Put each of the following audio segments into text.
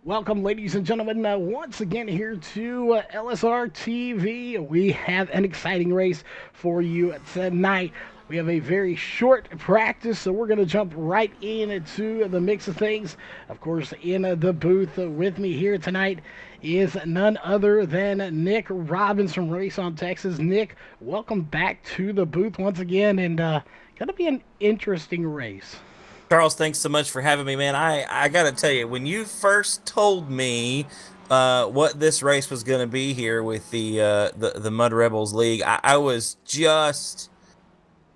Welcome, ladies and gentlemen, once again here to LSR TV. We have an exciting race for you tonight. We have a very short practice, so we're going to jump right into the mix of things. Of course, in the booth with me here tonight is none other than Nick Robbins from Race on Texas. Nick, welcome back to the booth once again, and going to be an interesting race. Charles, thanks so much for having me, man. I gotta tell you, when you first told me what this race was gonna be here with the Mud Rebels League, I was just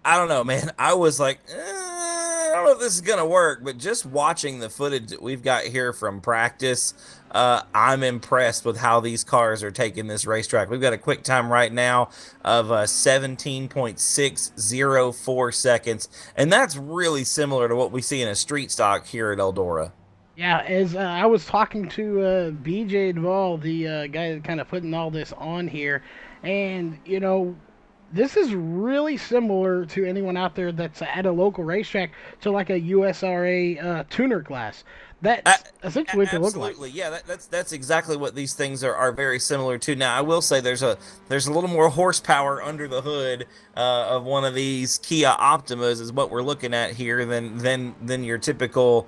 I don't know, man. I was like, I don't know if this is gonna work, but just watching the footage that we've got here from practice, I'm impressed with how these cars are taking this racetrack. We've got a quick time right now of 17.604 seconds, and that's really similar to what we see in a street stock here at Eldora. Yeah, as I was talking to BJ Duvall, the guy that kind of putting all this on here, and This is really similar to anyone out there that's at a local racetrack to like a USRA tuner class. A- That's essentially what they look like. Absolutely, yeah. That's exactly what these things are very similar to. Now, I will say there's a little more horsepower under the hood of one of these Kia Optimas is what we're looking at here than your typical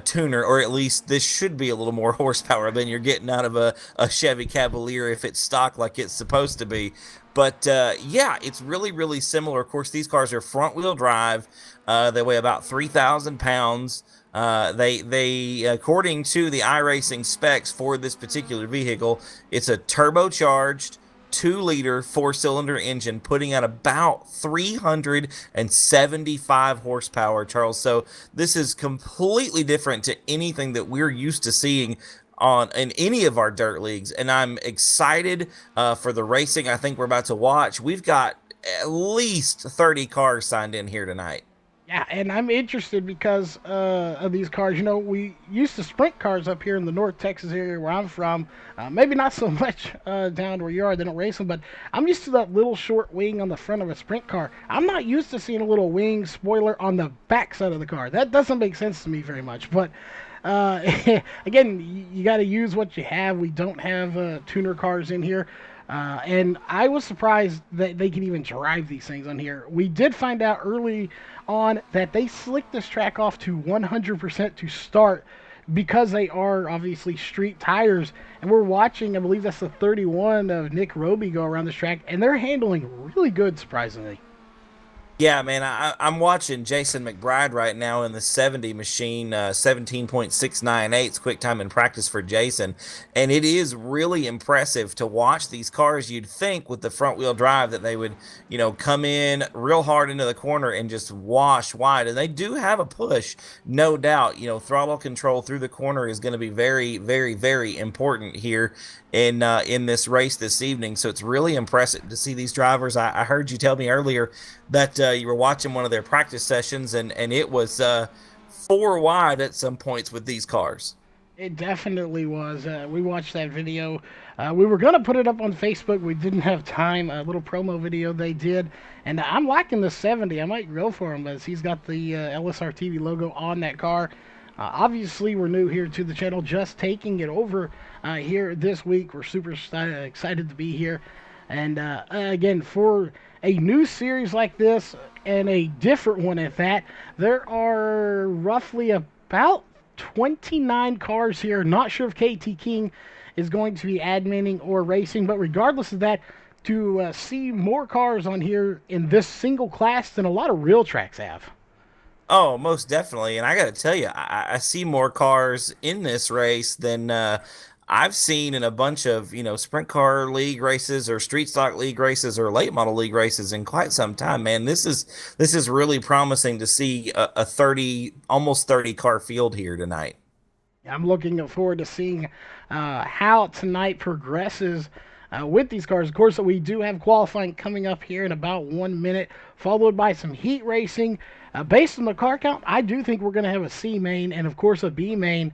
tuner, or at least this should be a little more horsepower than you're getting out of a Chevy Cavalier if it's stock like it's supposed to be. But yeah, it's really similar. Of course, these cars are front wheel drive. They weigh about 3,000 pounds. They according to the iRacing specs for this particular vehicle, it's a turbocharged 2-liter 4-cylinder engine putting out about 375 horsepower, Charles. So this is completely different to anything that we're used to seeing on in any of our dirt leagues, and I'm excited for the racing I think we're about to watch. We've got at least 30 cars signed in here tonight. Yeah, and I'm interested because of these cars. You know, we used to sprint cars up here in the North Texas area where I'm from. Maybe not so much down where you are. They don't race them, but I'm used to that little short wing on the front of a sprint car. I'm not used to seeing a little wing spoiler on the back side of the car. That doesn't make sense to me very much. But uh, again, you got to use what you have. We don't have tuner cars in here. And I was surprised that they can even drive these things on here. We did find out early on that they slicked this track off to 100% to start because they are obviously street tires. And we're watching, I believe that's the 31 of Nick Roby go around this track, and they're handling really good, surprisingly. Yeah, man, I'm watching Jason McBride right now in the 70 machine, 17.698 quick time in practice for Jason. And it is really impressive to watch these cars. You'd think with the front wheel drive that they would, come in real hard into the corner and just wash wide. And they do have a push, no doubt. Throttle control through the corner is going to be very important here in this race this evening. So it's really impressive to see these drivers. I heard you tell me earlier that you were watching one of their practice sessions, and it was 4 wide at some points with these cars. It definitely was. We watched that video. We were gonna put it up on Facebook. We didn't have time. A little promo video they did, and I'm liking the 70. I might go for him as he's got the LSR TV logo on that car. Obviously, we're new here to the channel, just taking it over here this week. We're super excited to be here, and again for a new series like this and a different one at that. There are roughly about 29 cars here. Not sure if KT King is going to be adminning or racing, but regardless of that, to see more cars on here in this single class than a lot of real tracks have. Oh, most definitely. And I got to tell you, I see more cars in this race than I've seen in a bunch of, sprint car league races or street stock league races or late model league races in quite some time, man. This is really promising to see a 30, almost 30 car field here tonight. I'm looking forward to seeing how tonight progresses with these cars. Of course, we do have qualifying coming up here in about 1 minute, followed by some heat racing. Based on the car count, I do think we're going to have a C main and, of course, a B main,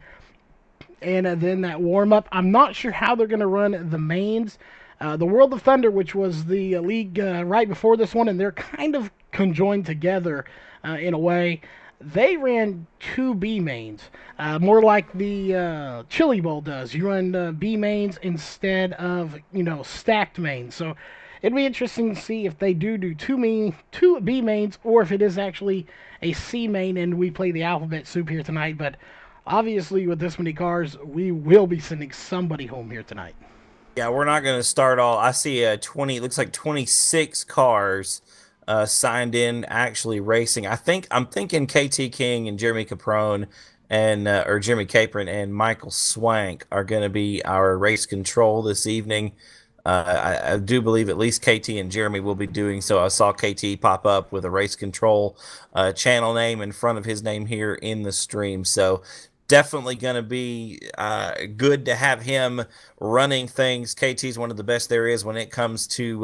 and then that warm up. I'm not sure how they're going to run the mains. The World of Thunder, which was the league right before this one, and they're kind of conjoined together in a way. They ran two B mains, more like the Chili Bowl does. You run B mains instead of stacked mains. So it'd be interesting to see if they do two B mains, or if it is actually a C main and we play the alphabet soup here tonight. But obviously, with this many cars, we will be sending somebody home here tonight. Yeah, we're not going to start all. I see 20, it looks like 26 cars signed in actually racing. I'm thinking KT King and Jeremy Caprone and or Jeremy Capron and Michael Swank are going to be our race control this evening. I do believe at least KT and Jeremy will be doing so. I saw KT pop up with a race control channel name in front of his name here in the stream. So definitely going to be good to have him running things. KT is one of the best there is when it comes to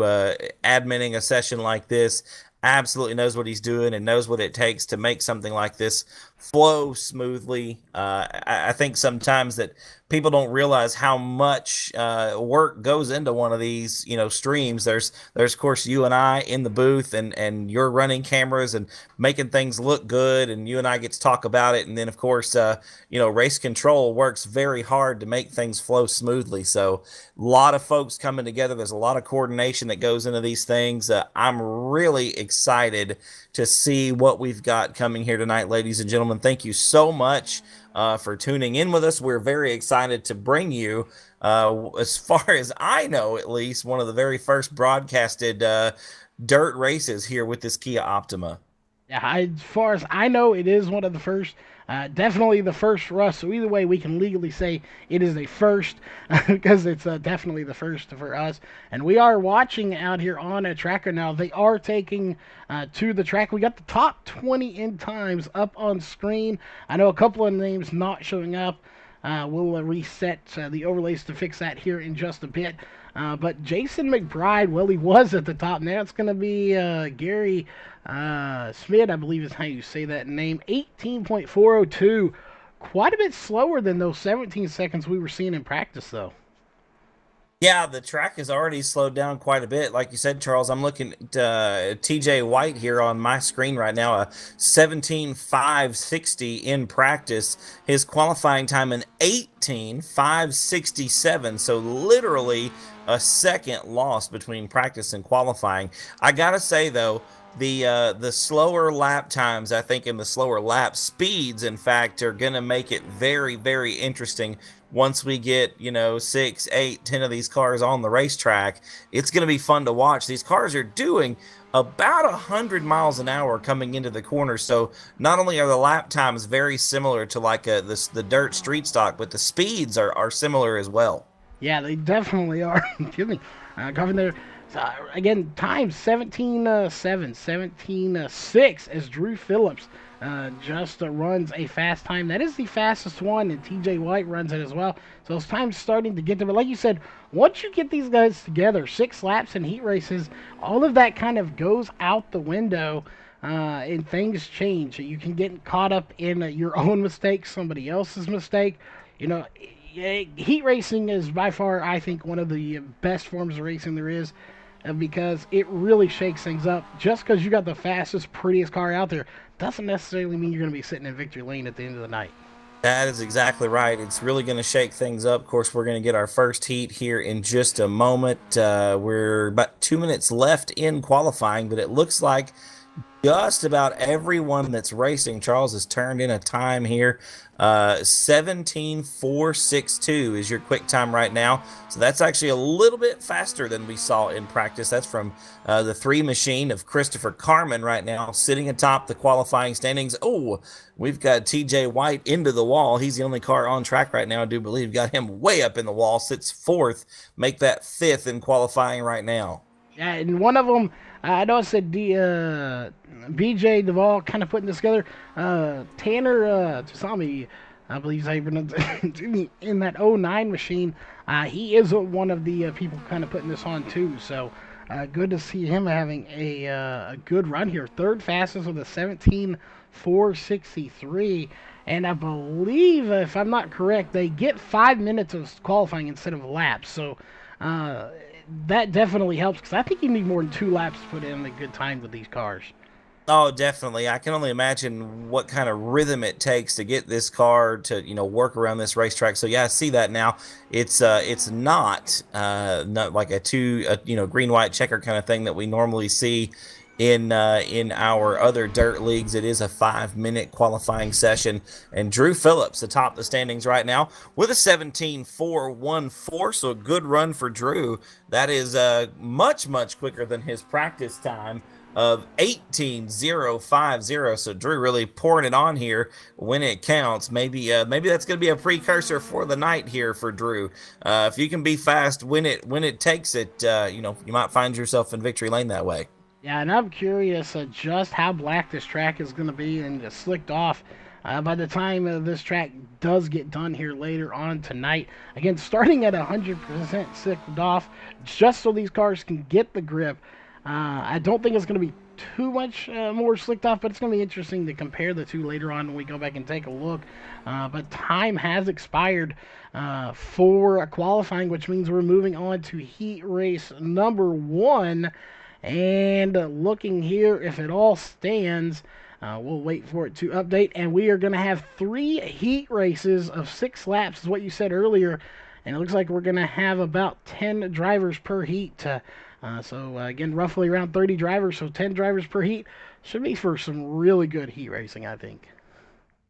adminning a session like this. absolutely knows what he's doing and knows what it takes to make something like this flow smoothly. I think sometimes that people don't realize how much work goes into one of these, streams. There's of course you and I in the booth, and you're running cameras and making things look good, and you and I get to talk about it. And then of course, race control works very hard to make things flow smoothly. So a lot of folks coming together. There's a lot of coordination that goes into these things. I'm really excited to see what we've got coming here tonight, ladies and gentlemen. Thank you so much for tuning in with us. We're very excited to bring you, as far as I know, at least, one of the very first broadcasted dirt races here with this Kia Optima. Yeah, as far as I know, it is one of the first. Definitely the first for us. So either way, we can legally say it is a first because it's definitely the first for us. And we are watching out here on a tracker now. They are taking to the track. We got the top 20 in times up on screen. I know a couple of names not showing up. We'll reset the overlays to fix that here in just a bit. But Jason McBride, well, he was at the top. Now it's going to be Gary Smith, I believe is how you say that name. 18.402. Quite a bit slower than those 17 seconds we were seeing in practice, though. Yeah, the track has already slowed down quite a bit. Like you said, Charles, I'm looking at TJ White here on my screen right now, a 17.560 in practice. His qualifying time in 18.567. So literally a second loss between practice and qualifying. I gotta say though, the slower lap times, I think, and the slower lap speeds, in fact, are gonna make it very, very interesting once we get, 6, 8, 10 of these cars on the racetrack. It's going to be fun to watch. These cars are doing about 100 miles an hour coming into the corner. So not only are the lap times very similar to like the dirt street stock, but the speeds are similar as well. Yeah, they definitely are. Excuse me. Covering there. Again, time 17.7, 17.6 as Drew Phillips just runs a fast time. That is the fastest one, and TJ White runs it as well. So those times starting to get there. But like you said, once you get these guys together, 6 laps in heat races, all of that kind of goes out the window. And things change. You can get caught up in your own mistake, somebody else's mistake. You know, heat racing is by far, I think, one of the best forms of racing there is because it really shakes things up. Just because you got the fastest, prettiest car out there doesn't necessarily mean you're going to be sitting in victory lane at the end of the night. That is exactly right. It's really going to shake things up. Of course, we're going to get our first heat here in just a moment. We're about 2 minutes left in qualifying, but it looks like just about everyone that's racing, Charles, has turned in a time here. 17.462 is your quick time right now. So that's actually a little bit faster than we saw in practice. That's from the 3 machine of Christopher Carmen right now, sitting atop the qualifying standings. Oh, we've got TJ White into the wall. He's the only car on track right now, I do believe. Got him way up in the wall, sits fourth, make that fifth in qualifying right now. Yeah, and one of them, I know I said BJ Duvall kind of putting this together. Tanner Tsami, I believe is how you pronounce it, in that '09 machine. He is one of the people kind of putting this on too. So good to see him having a good run here. Third fastest with a 17.463. And I believe, if I'm not correct, they get 5 minutes of qualifying instead of laps. So uh, that definitely helps because I think you need more than 2 laps to put in a good time with these cars. Oh, definitely. I can only imagine what kind of rhythm it takes to get this car to, work around this racetrack. So yeah, I see that now. It's not like green white checker kind of thing that we normally see in our other dirt leagues. It is a 5 minute qualifying session, and Drew Phillips atop the standings right now with a 17.414. So a good run for Drew. That is much quicker than his practice time of 18.050. So Drew really pouring it on here when it counts. Maybe that's going to be a precursor for the night here for Drew. If you can be fast when it takes it, you might find yourself in victory lane that way. Yeah, and I'm curious just how black this track is going to be and just slicked off by the time this track does get done here later on tonight. Again, starting at 100% slicked off, just so these cars can get the grip. I don't think it's going to be too much more slicked off, but it's going to be interesting to compare the two later on when we go back and take a look. But time has expired for qualifying, which means we're moving on to heat race number one. And looking here, if it all stands, we'll wait for it to update. And we are going to have 3 heat races of 6 laps, is what you said earlier. And it looks like we're going to have about 10 drivers per heat. Again, roughly around 30 drivers, so 10 drivers per heat. Should be for some really good heat racing, I think.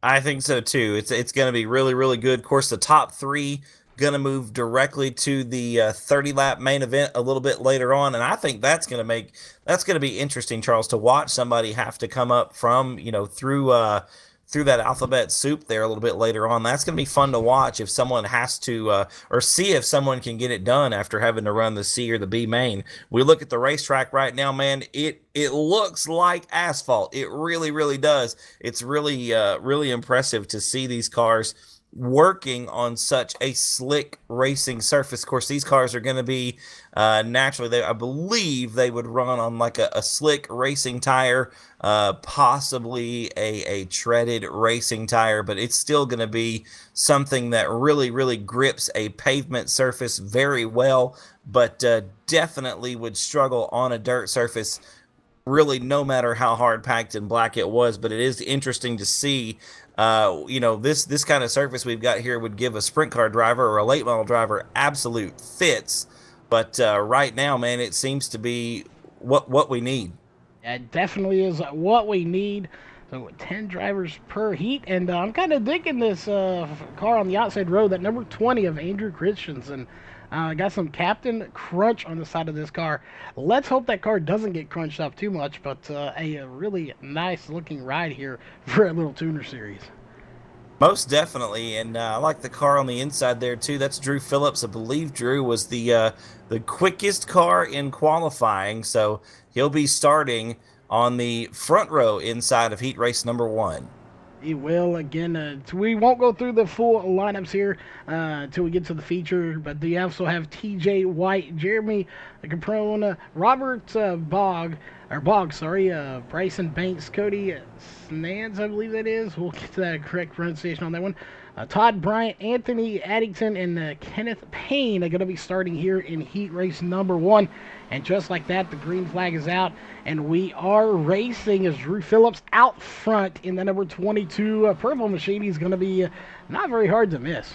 I think so too. It's going to be really really good. Of course, the top three going to move directly to the 30 lap main event a little bit later on, and I think that's going to be interesting, Charles, to watch somebody have to come up from through that alphabet soup there a little bit later on. That's going to be fun to watch if someone has to or see if someone can get it done after having to run the C or the B main. We look at the racetrack right now, man. It looks like asphalt. It really really does. It's really really impressive to see these cars working on such a slick racing surface. Of course, these cars are going to be naturally, I believe they would run on like a slick racing tire, possibly a treaded racing tire, but it's still going to be something that really, really grips a pavement surface very well, but definitely would struggle on a dirt surface really no matter how hard packed and black it was. But it is interesting to see this kind of surface we've got here would give a sprint car driver or a late model driver absolute fits. But right now, man, it seems to be what we need. It definitely is what we need. So 10 drivers per heat, and I'm kind of digging this car on the outside road, that number 20 of Andrew Christensen. Got some Captain Crunch on the side of this car. Let's hope that car doesn't get crunched up too much, but a really nice looking ride here for a little tuner series. Most definitely, and I like the car on the inside there too. That's Drew Phillips. I believe Drew was the quickest car in qualifying, so he'll be starting on the front row inside of heat race number one. He will again. We won't go through the full lineups here until we get to the feature, but they also have T.J. White, Jeremy Caprone, Robert Boggs, sorry, Bryson Banks, Cody Snans, I believe that is. We'll get to that correct pronunciation on that one. Todd Bryant, Anthony Addington, and Kenneth Payne are going to be starting here in heat race number one. And just like that, the green flag is out, and we are racing as Drew Phillips out front in the number 22 purple machine. He's going to be not very hard to miss.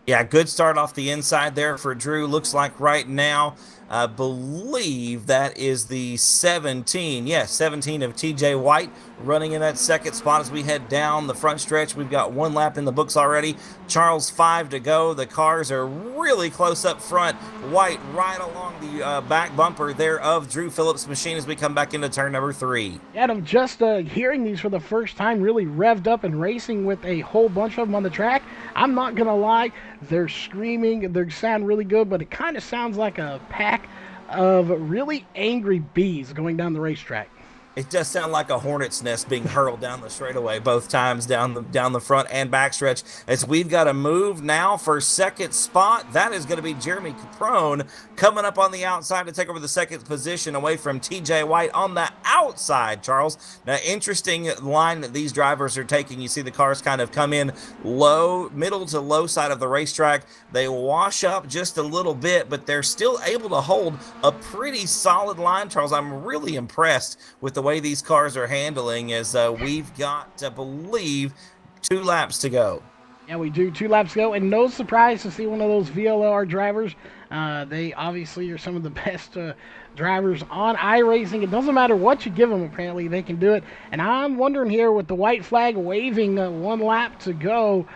Yeah, good start off the inside there for Drew. Looks like right now, I believe that is the 17. Yes, 17 of TJ White running in that second spot as we head down the front stretch. We've got 1 lap in the books already. Charles, 5 to go. The cars are really close up front. White right along the back bumper there of Drew Phillips' machine as we come back into turn number 3. Adam, just hearing these for the first time, really revved up and racing with a whole bunch of them on the track. I'm not going to lie, they're screaming, they sound really good, but it kind of sounds like a pack of really angry bees going down the racetrack. It does sound like a hornet's nest being hurled down the straightaway both times down the front and backstretch. As we've got to move now for second spot. That is going to be Jeremy Caprone coming up on the outside to take over the second position away from TJ White on the outside, Charles. Now, interesting line that these drivers are taking. You see the cars kind of come in low, middle to low side of the racetrack. They wash up just a little bit, but they're still able to hold a pretty solid line, Charles. I'm really impressed with the way these cars are handling as we've got, I believe, 2 laps to go. Yeah, we do 2 laps to go, and no surprise to see one of those VLR drivers. They obviously are some of the best drivers on iRacing. It doesn't matter what you give them, apparently they can do it. And I'm wondering here, with the white flag waving 1 lap to go,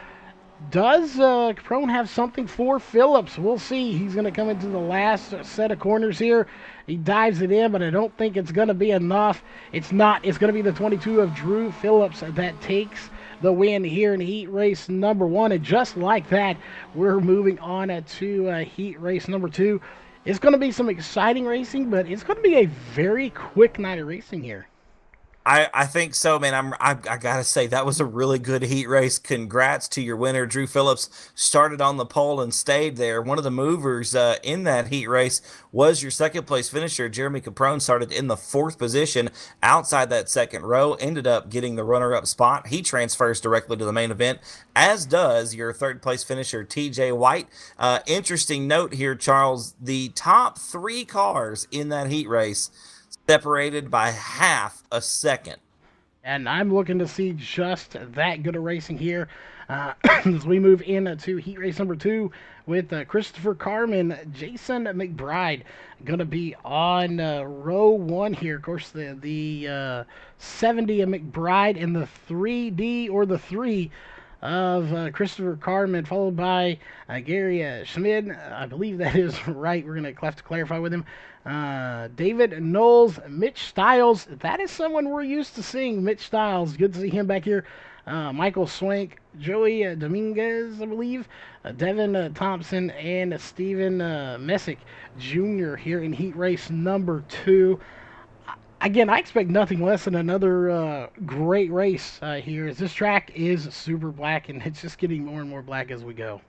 does Caprone have something for Phillips? We'll see. He's going to come into the last set of corners here. He dives it in, but I don't think it's going to be enough. It's not. It's going to be the 22 of Drew Phillips that takes the win here in heat race number 1. And just like that, we're moving on to heat race number 2. It's going to be some exciting racing, but it's going to be a very quick night of racing here. I think so, man. I gotta say that was a really good heat race. Congrats to your winner, Drew Phillips. Started on the pole and stayed there. One of the movers in that heat race was your second place finisher, Jeremy Caprone. Started in the fourth position outside that second row. Ended up getting the runner-up spot. He transfers directly to the main event, as does your third place finisher, TJ White. Interesting note here, Charles. The top three cars in that heat race separated by half a second. And I'm looking to see just that good a racing here as we move into heat race number two with Christopher Carmen, Jason McBride going to be on row one here. Of course, the 70 of McBride in the 3D or the 3 of Christopher Carmen, followed by Gary Schmid. I believe that is right. We're going to have to clarify with him. David Knowles, Mitch Stiles. That is someone we're used to seeing. Mitch Stiles. Good to see him back here. Michael Swank, Joey Dominguez, I believe. Devin Thompson, and Stephen Messick Jr. here in heat race number two. Again, I expect nothing less than another great race here, as this track is super black and it's just getting more and more black as we go.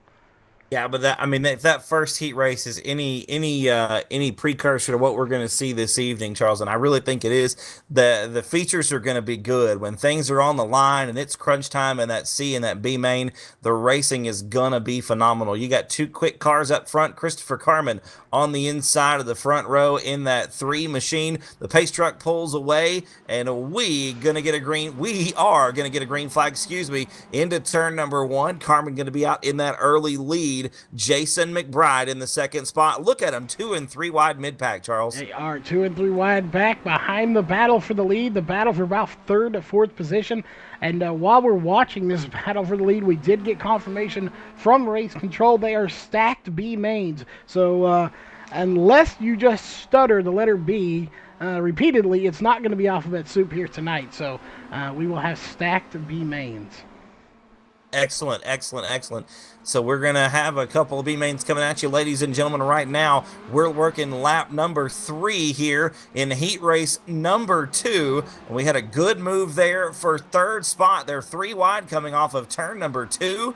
Yeah, but that I mean, if that first heat race is any precursor to what we're going to see this evening, Charles, and I really think it is, the features are going to be good when things are on the line and it's crunch time in that C and that B main. The racing is gonna be phenomenal. You got two quick cars up front. Christopher Carmen on the inside of the front row in that three machine. The pace truck pulls away, and we are gonna get a green flag. Excuse me, into turn number one. Carmen going to be out in that early lead. Jason McBride in the second spot. Look at him, 2 and 3 wide mid pack, Charles. They are 2 and 3 wide back behind the battle for the lead, the battle for about third to fourth position. And while we're watching this battle for the lead, we did get confirmation from race control. They are stacked B mains. So unless you just stutter the letter B repeatedly, it's not going to be alphabet soup here tonight. So we will have stacked B mains. Excellent, excellent, excellent. So we're going to have a couple of B-mains coming at you, ladies and gentlemen, right now. We're working lap number 3 here in heat race number 2. And we had a good move there for third spot. They're 3 wide coming off of turn number 2.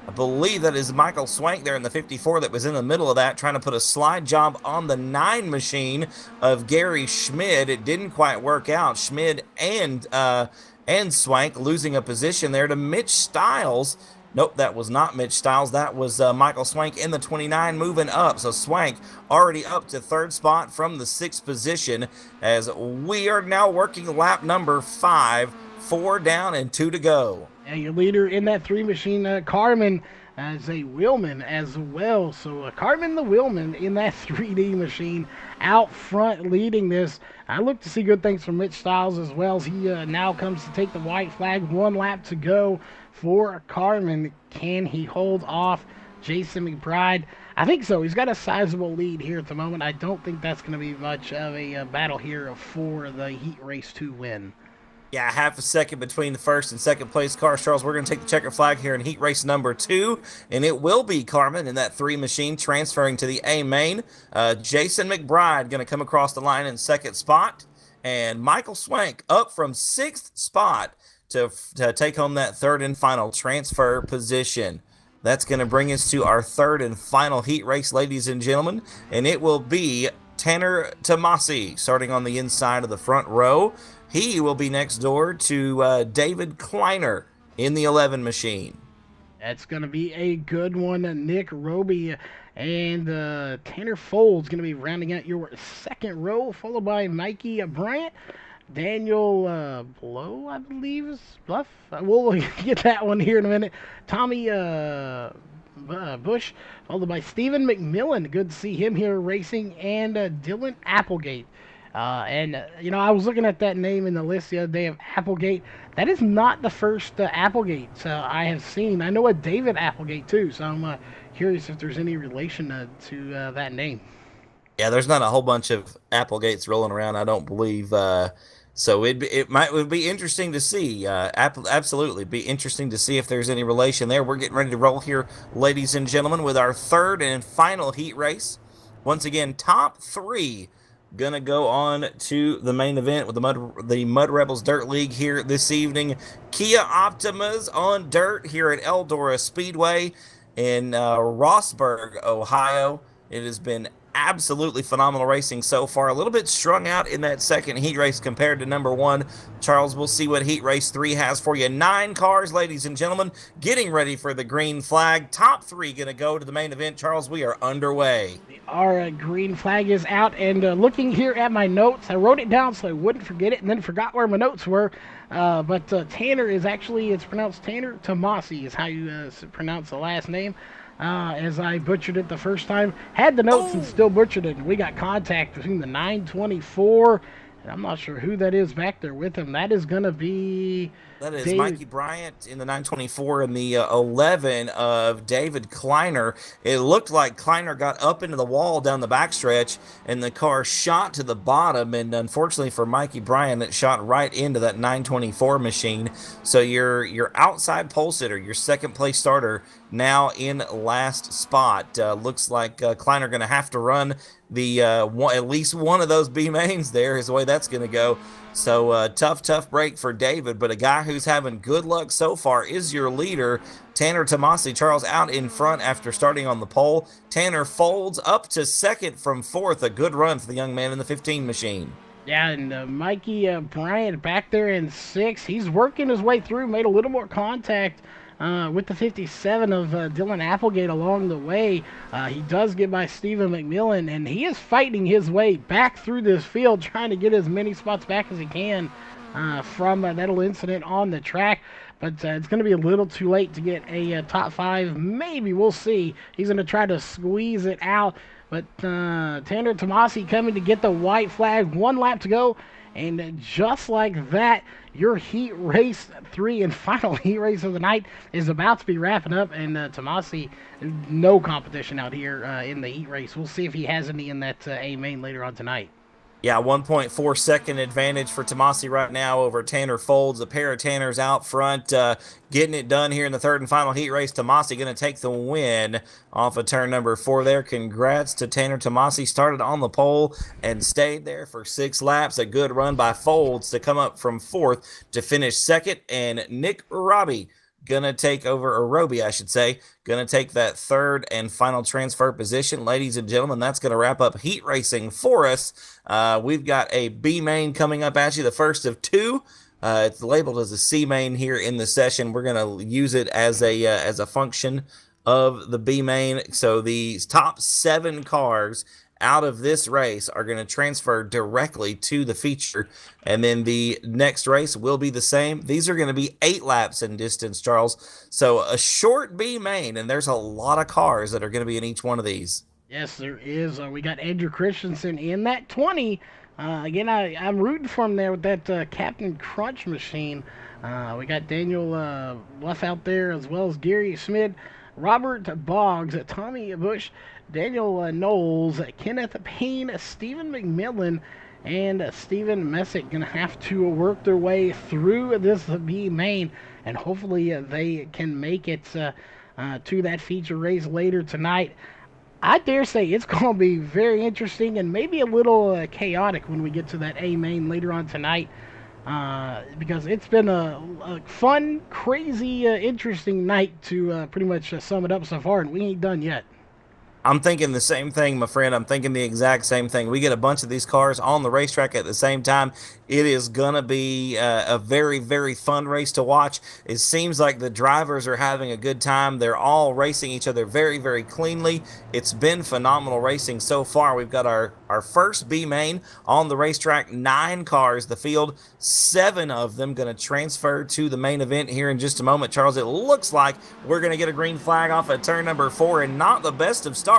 I believe that is Michael Swank there in the 54 that was in the middle of that, trying to put a slide job on the 9 machine of Gary Schmid. It didn't quite work out. Schmid and Swank losing a position there to Mitch Stiles. Nope, that was not Mitch Stiles. That was Michael Swank in the 29 moving up. So Swank already up to third spot from the 6th position as we are now working lap number 5. 4 down and 2 to go. And your leader in that 3 machine, Carmen, as a wheelman as well. So Carmen the wheelman in that 3D machine out front leading this. I look to see good things from Mitch Stiles as well as he now comes to take the white flag. 1 lap to go for Carmen. Can he hold off Jason McBride? I think so. He's got a sizable lead here at the moment. I don't think that's going to be much of a battle here for the Heat Race 2 win. Yeah, half a second between the first and second place cars, Charles. We're going to take the checker flag here in heat race number 2, and it will be Carmen in that 3 machine transferring to the A main. Jason McBride going to come across the line in second spot, and Michael Swank up from 6th spot to take home that third and final transfer position. That's going to bring us to our third and final heat race, ladies and gentlemen, and it will be Tanner Tomasi starting on the inside of the front row. He will be next door to David Kleiner in the 11 machine. That's going to be a good one. Nick Roby and Tanner Folds going to be rounding out your second row, followed by Mikey Bryant. Daniel Blow, I believe, is Bluff. We'll get that one here in a minute. Tommy Bush, followed by Stephen McMillan. Good to see him here racing. And Dylan Applegate. I was looking at that name in the list the other day of Applegate. That is not the first Applegate I have seen. I know a David Applegate too, so I'm curious if there's any relation to that name. Yeah, there's not a whole bunch of Applegates rolling around, I don't believe. So would be interesting to see. Absolutely, be interesting to see if there's any relation there. We're getting ready to roll here, ladies and gentlemen, with our third and final heat race. Once again, top 3 gonna go on to the main event with the Mud Rebels Dirt League here this evening. Kia Optimas on dirt here at Eldora Speedway in Rossburg, Ohio. It has been absolutely phenomenal racing so far. A little bit strung out in that second heat race compared to number one. Charles, we'll see what heat race three has for you. 9 cars, ladies and gentlemen, getting ready for the green flag. Top 3 going to go to the main event. Charles, we are underway. Our green flag is out, and looking here at my notes, I wrote it down so I wouldn't forget it, and then forgot where my notes were. But Tanner is actually, it's pronounced Tanner Tomasi is how you pronounce the last name. As I butchered it the first time, had the notes and still butchered it. And we got contact between the 924, and I'm not sure who that is back there with him. That is going to be That is Dave. Mikey Bryant in the 924 and the 11 of David Kleiner. It looked like Kleiner got up into the wall down the backstretch and the car shot to the bottom. And unfortunately for Mikey Bryant, it shot right into that 924 machine. So your outside pole sitter, your second place starter, now in last spot. Looks like Kleiner going to have to run the at least one of those B mains there is the way that's going to go. So tough break for David, but a guy who's having good luck so far is your leader, Tanner Tomasi. Charles out in front after starting on the pole. Tanner folds up to second from fourth. A good run for the young man in the 15 machine. Yeah, and Mikey Bryant back there in sixth. He's working his way through, made a little more contact with the 57 of Dylan Applegate along the way. He does get by Stephen McMillan, and he is fighting his way back through this field, trying to get as many spots back as he can from that little incident on the track. But it's going to be a little too late to get a top 5. Maybe, we'll see. He's going to try to squeeze it out. But Tanner Tomasi coming to get the white flag. 1 lap to go. And just like that, your heat race 3 and final heat race of the night is about to be wrapping up. And Tomasi, no competition out here in the heat race. We'll see if he has any in that A main later on tonight. Yeah, 1.4 second advantage for Tomasi right now over Tanner Folds. A pair of Tanners out front, getting it done here in the third and final heat race. Tomasi going to take the win off of turn number 4 there. Congrats to Tanner Tomasi. Started on the pole and stayed there for 6 laps. A good run by Folds to come up from 4th to finish 2nd. And Nick Robbie gonna take over, or Roby, I should say, gonna take that 3rd and final transfer position. Ladies and gentlemen, that's gonna wrap up heat racing for us. We've got a B main coming up at you, the first of 2. It's labeled as a C main here in the session. We're gonna use it as a function of the B main. So these top 7 cars out of this race are going to transfer directly to the feature, and then the next race will be the same. These are going to be 8 laps in distance, Charles. So a short B main, and there's a lot of cars that are going to be in each one of these. Yes, there is. We got Andrew Christensen in that 20. Again, I'm rooting for him there with that Captain Crunch machine. We got Daniel Luff out there, as well as Gary Schmidt, Robert Boggs, Tommy Bush, Daniel Knowles, Kenneth Payne, Stephen McMillan, and Stephen Messick going to have to work their way through this B main, and hopefully they can make it to that feature race later tonight. I dare say it's going to be very interesting and maybe a little chaotic when we get to that A main later on tonight. Because it's been a fun, crazy, interesting night to pretty much sum it up so far, and we ain't done yet. I'm thinking the same thing, my friend. I'm thinking the exact same thing. We get a bunch of these cars on the racetrack at the same time. It is going to be a very, very fun race to watch. It seems like the drivers are having a good time. They're all racing each other very, very cleanly. It's been phenomenal racing so far. We've got our first B main on the racetrack. 9 cars, the field. 7 of them going to transfer to the main event here in just a moment. Charles, it looks like we're going to get a green flag off at turn number 4, and not the best of starts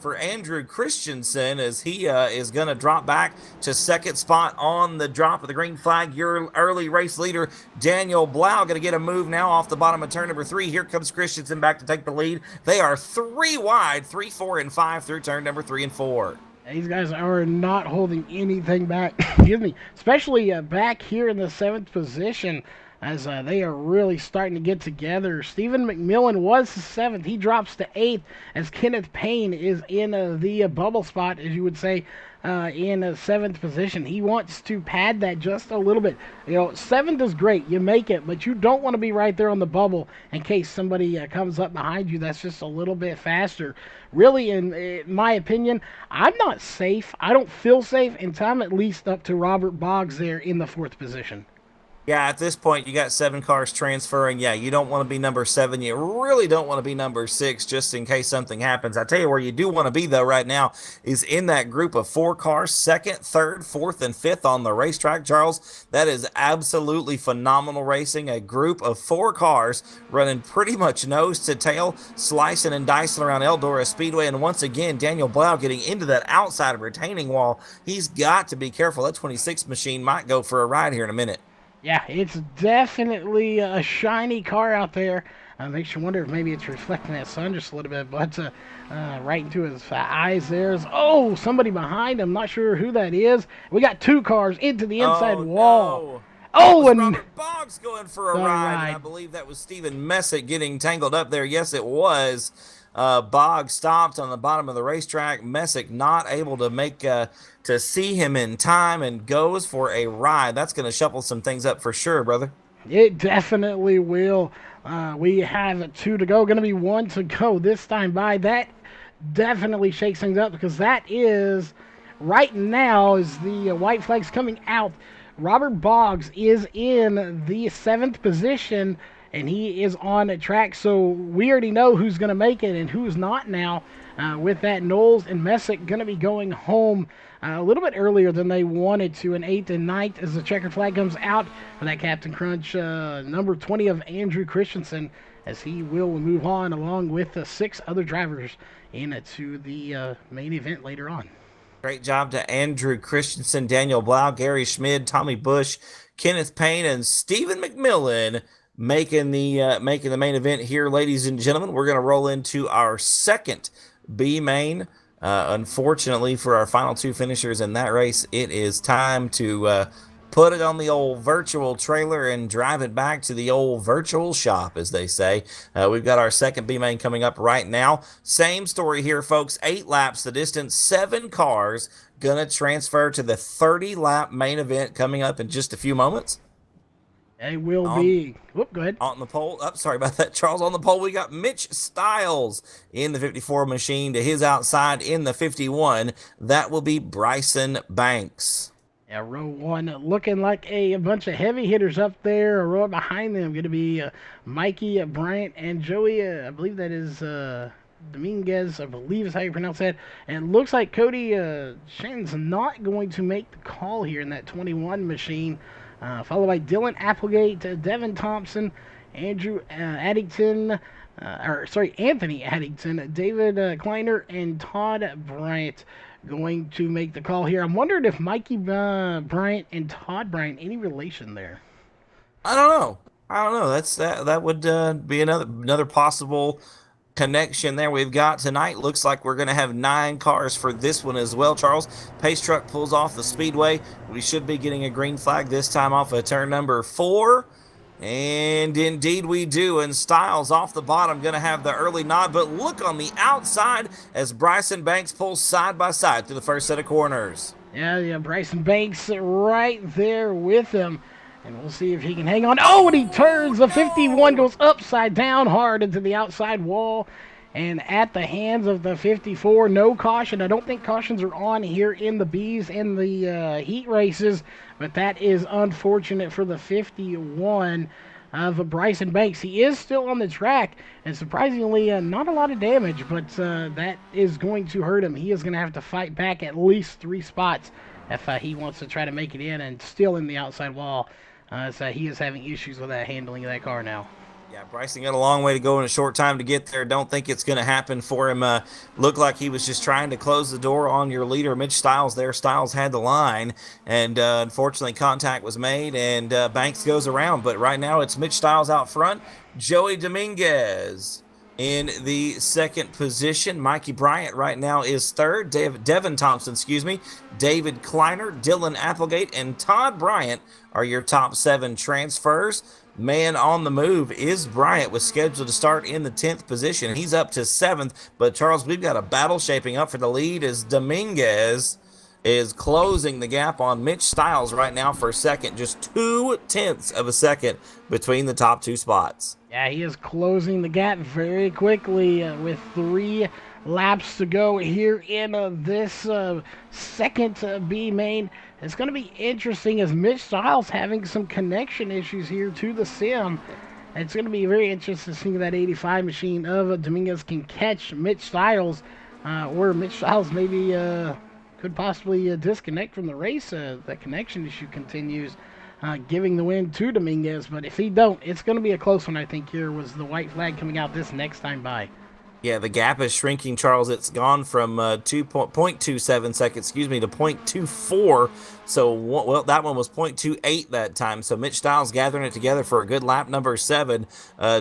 for Andrew Christensen, as he is going to drop back to 2nd spot on the drop of the green flag. Your early race leader, Daniel Blau, going to get a move now off the bottom of turn number 3. Here comes Christensen back to take the lead. They are 3 wide, 3, 4, and 5 through turn number 3 and 4. These guys are not holding anything back. Excuse me. Especially back here in the 7th position. as they are really starting to get together. Stephen McMillan was the seventh. He drops to eighth as Kenneth Payne is in the bubble spot, as you would say, in seventh position. He wants to pad that just a little bit. You know, seventh is great. You make it, but you don't want to be right there on the bubble in case somebody comes up behind you that's just a little bit faster. Really, in my opinion, I'm not safe. I don't feel safe until I'm at least up to Robert Boggs there in the fourth position. Yeah, at this point, you got 7 cars transferring. Yeah, you don't want to be number 7. You really don't want to be number 6 just in case something happens. I tell you where you do want to be, though, right now is in that group of 4 cars, second, third, fourth, and fifth on the racetrack, Charles. That is absolutely phenomenal racing. A group of 4 cars running pretty much nose to tail, slicing and dicing around Eldora Speedway. And once again, Daniel Blau getting into that outside retaining wall. He's got to be careful. That 26 machine might go for a ride here in a minute. Yeah, it's definitely a shiny car out there. Makes you wonder if maybe it's reflecting that sun just a little bit, but right into his eyes there's, oh, somebody behind him. Not sure who that is. We got 2 cars into the inside Oh, wall. no. That Oh, was and Robert Boggs going for a the ride, and I ride. believe that was Stephen Messick getting tangled up there. Yes, it was. Boggs stopped on the bottom of the racetrack. Messick not able to make to see him in time and goes for a ride. That's going to shuffle some things up for sure, brother. It definitely will. We have 2 to go. Going to be 1 to go this time by. That definitely shakes things up because that is right now is the white flags coming out. Robert Boggs is in the seventh position and he is on a track. So we already know who's going to make it and who's not now. With that, Knowles and Messick going to be going home a little bit earlier than they wanted to, in 8th and 9th, as the checkered flag comes out for that Captain Crunch, number 20 of Andrew Christensen, as he will move on along with the 6 other drivers into the main event later on. Great job to Andrew Christensen, Daniel Blau, Gary Schmid, Tommy Bush, Kenneth Payne, and Stephen McMillan making the main event here, ladies and gentlemen. We're going to roll into our second B main. Unfortunately, for our final 2 finishers in that race, it is time to put it on the old virtual trailer and drive it back to the old virtual shop, as they say. We've got our second B main coming up right now. Same story here, folks. 8 laps the distance, 7 cars gonna transfer to the 30-lap main event coming up in just a few moments. It will On, be. Whoop, go ahead. on the pole, sorry about that, Charles. On the pole, we got Mitch Stiles in the 54 machine. To his outside in the 51, that will be Bryson Banks. Yeah, row 1 looking like a bunch of heavy hitters up there. A row behind them going to be Mikey Bryant and Joey. I believe that is Dominguez, I believe is how you pronounce that. And it looks like Cody Shen's not going to make the call here in that 21 machine. Followed by Dylan Applegate, Devin Thompson, Andrew Addington, Anthony Addington, David Kleiner, and Todd Bryant going to make the call here. I'm wondering if Mikey Bryant and Todd Bryant, any relation there? I don't know. That would be another possible connection there we've got tonight. Looks like we're going to have 9 cars for this one as well, Charles. Pace truck pulls off the speedway. We should be getting a green flag this time off of turn number 4. And indeed we do. And Styles off the bottom going to have the early nod. But look on the outside as Bryson Banks pulls side by side through the first set of corners. Yeah, Bryson Banks right there with him. And we'll see if he can hang on. Oh, and he turns. The 51 goes upside down hard into the outside wall. And at the hands of the 54, no caution. I don't think cautions are on here in the Bs and the heat races. But that is unfortunate for the 51 of Bryson Banks. He is still on the track. And surprisingly, not a lot of damage. But that is going to hurt him. He is going to have to fight back at least 3 spots if he wants to try to make it in and still in the outside wall. So he is having issues with that handling of that car now. Yeah, Bryson got a long way to go in a short time to get there. Don't think it's going to happen for him. Looked like he was just trying to close the door on your leader, Mitch Stiles there. Stiles had the line, and unfortunately contact was made, and Banks goes around. But right now it's Mitch Stiles out front. Joey Dominguez in the second position. Mikey Bryant right now is third. Devin Thompson, David Kleiner, Dylan Applegate, and Todd Bryant are your top 7 transfers. man on the move is Bryant, was scheduled to start in the 10th position. He's up to 7th, but Charles, we've got a battle shaping up for the lead as Dominguez is closing the gap on Mitch Stiles right now for second, just 2/10 of a second between the top two spots. Yeah, he is closing the gap very quickly with 3 laps to go here in this second B main. It's going to be interesting as Mitch Stiles having some connection issues here to the sim. It's going to be very interesting to see if that 85 machine of Dominguez can catch Mitch Stiles, or Mitch Stiles maybe could possibly disconnect from the race. That connection issue continues, giving the win to Dominguez. But if he don't, it's going to be a close one. I think here was the white flag coming out this next time by. Yeah, the gap is shrinking, Charles. It's gone from 2.27 seconds, excuse me, to 0.24. So, well, that one was 0.28 that time. So, Mitch Stiles gathering it together for a good lap number 7.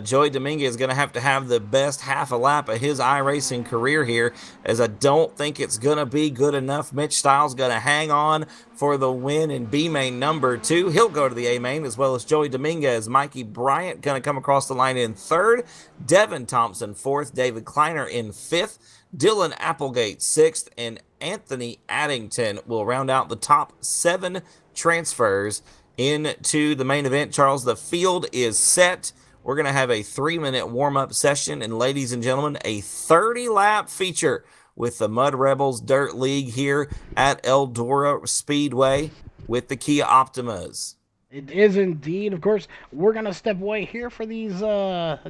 Joey Dominguez is going to have the best half a lap of his iRacing career here, as I don't think it's going to be good enough. Mitch Stiles going to hang on for the win in B main number 2. He'll go to the A main, as well as Joey Dominguez. Mikey Bryant going to come across the line in 3rd. Devin Thompson 4th. David Kleiner in 5th. Dylan Applegate 6th. And Anthony Addington will round out the top 7 transfers into the main event. Charles, the field is set. We're going to have a 3-minute warm-up session. And ladies and gentlemen, a 30-lap feature with the Mud Rebels Dirt League here at Eldora Speedway with the Kia Optimas. It is indeed. Of course, we're going to step away here for these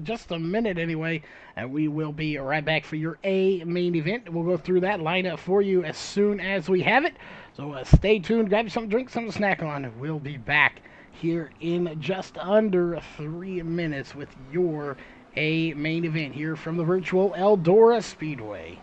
just a minute anyway, and we will be right back for your A main event. We'll go through that lineup for you as soon as we have it. So stay tuned, grab something to drink, something to snack on. We'll be back here in just under 3 minutes with your A main event here from the virtual Eldora Speedway.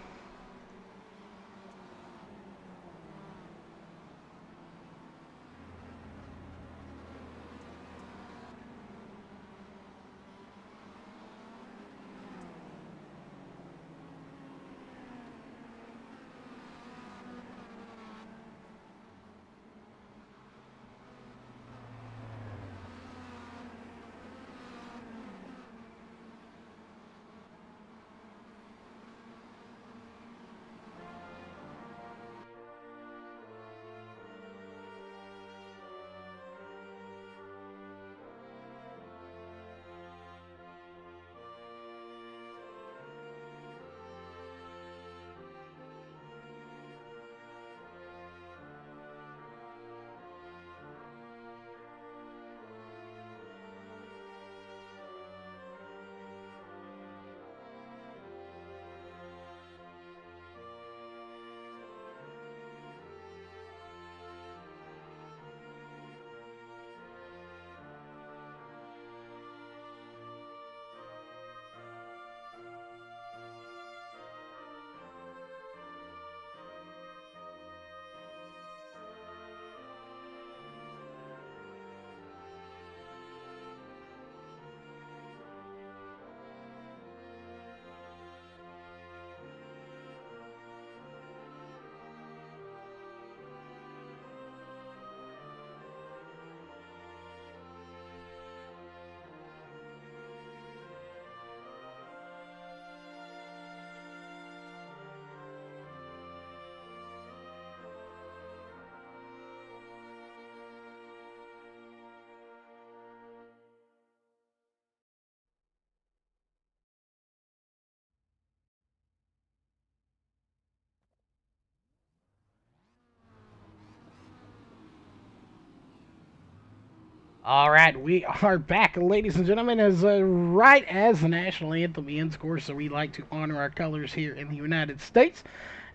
All right, we are back, ladies and gentlemen, as right as the national anthem ends, of course, so we like to honor our colors here in the United States,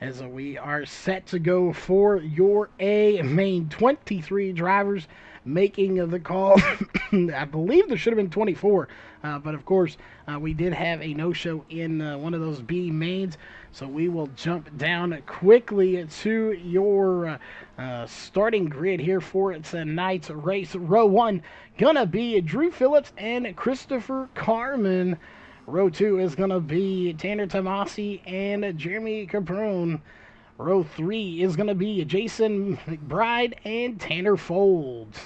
as we are set to go for your A main. 23 drivers making the call. I believe there should have been 24, but of course, we did have a no-show in one of those B mains, so we will jump down quickly to your starting grid here for tonight's race. Row 1 gonna be Drew Phillips and Christopher Carmen. Row 2 is gonna be Tanner Tomasi and Jeremy Caprone. Row 3 is gonna be Jason McBride and Tanner Folds.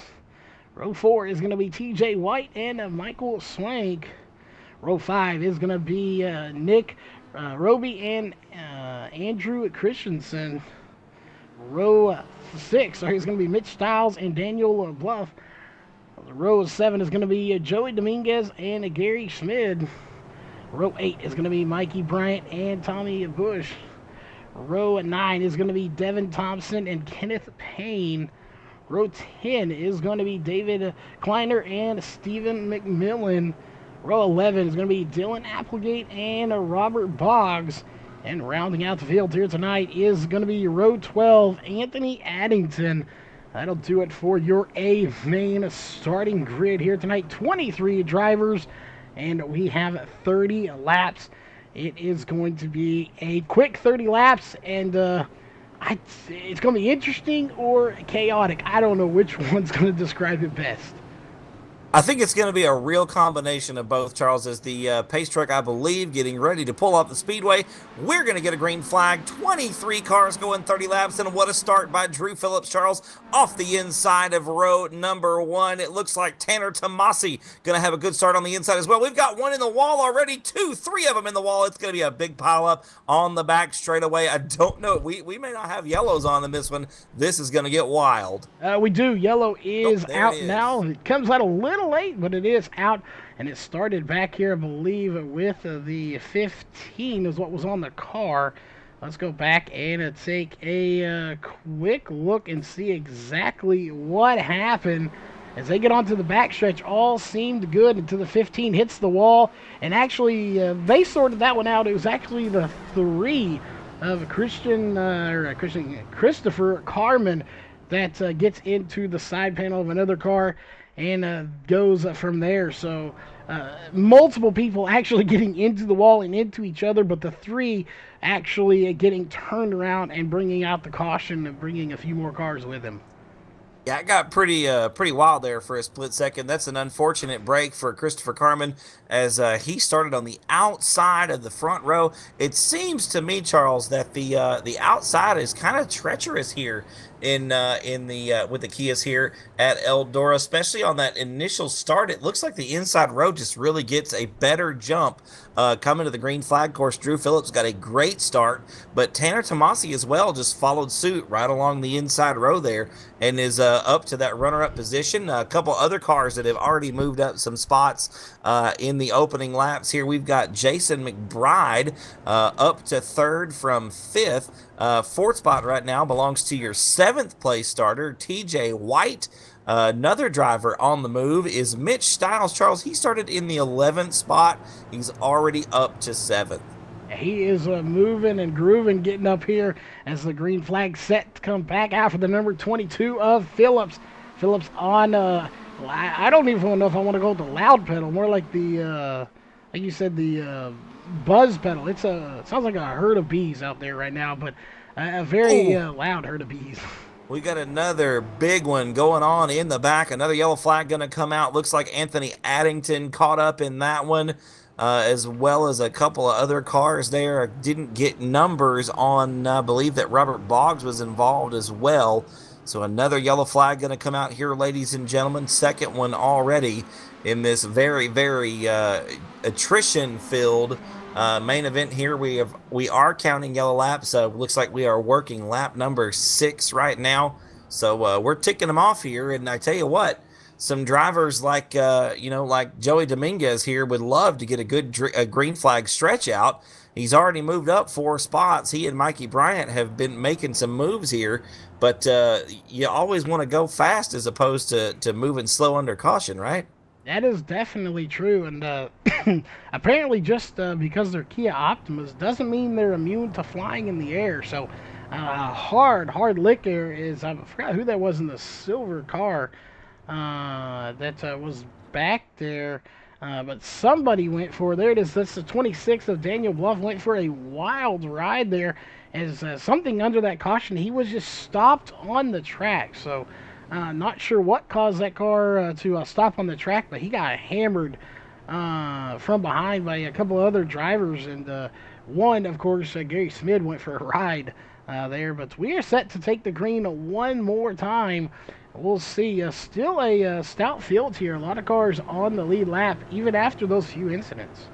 Row 4 is going to be TJ White and Michael Swank. Row 5 is going to be Nick Roby and Andrew Christensen. Row 6 is going to be Mitch Stiles and Daniel Bluff. Row 7 is going to be Joey Dominguez and Gary Schmid. Row 8 is going to be Mikey Bryant and Tommy Bush. Row 9 is going to be Devin Thompson and Kenneth Payne. Row 10 is going to be David Kleiner and Stephen McMillan. Row 11 is going to be Dylan Applegate and Robert Boggs. And rounding out the field here tonight is going to be row 12, Anthony Addington. That'll do it for your A main starting grid here tonight. 23 drivers, and we have 30 laps. It is going to be a quick 30 laps, and it's going to be interesting or chaotic. I don't know which one's going to describe it best. I think it's going to be a real combination of both, Charles, as the pace truck, I believe, getting ready to pull off the speedway. We're going to get a green flag. 23 cars going 30 laps, and what a start by Drew Phillips, Charles, off the inside of row number 1. It looks like Tanner Tomasi going to have a good start on the inside as well. We've got one in the wall already, 2, 3 of them in the wall. It's going to be a big pile up on the back straightaway. I don't know. We may not have yellows on in this one. This is going to get wild. We do. Yellow is out now. It comes out a little late, but it is out, and it started back here, I believe, with the 15 is what was on the car. Let's go back and take a quick look and see exactly what happened. As they get onto the backstretch, all seemed good until the 15 hits the wall, and actually they sorted that one out. It was actually the 3 of Christopher Carmen that gets into the side panel of another car and goes from there. So multiple people actually getting into the wall and into each other, but the 3 actually getting turned around and bringing out the caution and bringing a few more cars with him. Yeah, it got pretty wild there for a split second. That's an unfortunate break for Christopher Carmen as he started on the outside of the front row. It seems to me, Charles, that the outside is kind of treacherous here in the with the Kias here at Eldora, especially on that initial start. It looks like the inside row just really gets a better jump coming to the green flag course. Drew Phillips got a great start, but Tanner Tomasi as well just followed suit right along the inside row there and is up to that runner-up position. A couple other cars that have already moved up some spots in the opening laps here. We've got Jason McBride up to 3rd from 5th. 4th spot right now belongs to your 7th place starter, TJ White. Another driver on the move is Mitch Stiles. Charles, he started in the 11th spot. He's already up to 7th. He is moving and grooving, getting up here as the green flag set to come back out for the number 22 of Phillips. Phillips on, I don't even know if I want to go with the loud pedal, more like the, like you said, the buzz pedal. It sounds like a herd of bees out there right now, but a very loud herd of bees. We got another big one going on in the back. Another yellow flag going to come out. Looks like Anthony Addington caught up in that one, as well as a couple of other cars there. I didn't get numbers on, I believe that Robert Boggs was involved as well. So another yellow flag going to come out here, ladies and gentlemen. Second one already in this very, very attrition-filled main event here. We are counting yellow laps. Looks like we are working lap number 6 right now. So we're ticking them off here. And I tell you what, some drivers like like Joey Dominguez here would love to get a good green flag stretch out. He's already moved up 4 spots. He and Mikey Bryant have been making some moves here, but you always want to go fast as opposed to moving slow under caution, right? That is definitely true, and apparently just because they're Kia Optimas doesn't mean they're immune to flying in the air. So hard lick there is, I forgot who that was in the silver car that was back there. But somebody went for, there it is, that's the 26th of Daniel Bluff, went for a wild ride there as something under that caution. He was just stopped on the track. So not sure what caused that car to stop on the track, but he got hammered from behind by a couple of other drivers. And one, of course, Gary Smith went for a ride there. But we are set to take the green one more time We'll see. Still a stout field here. A lot of cars on the lead lap, even after those few incidents.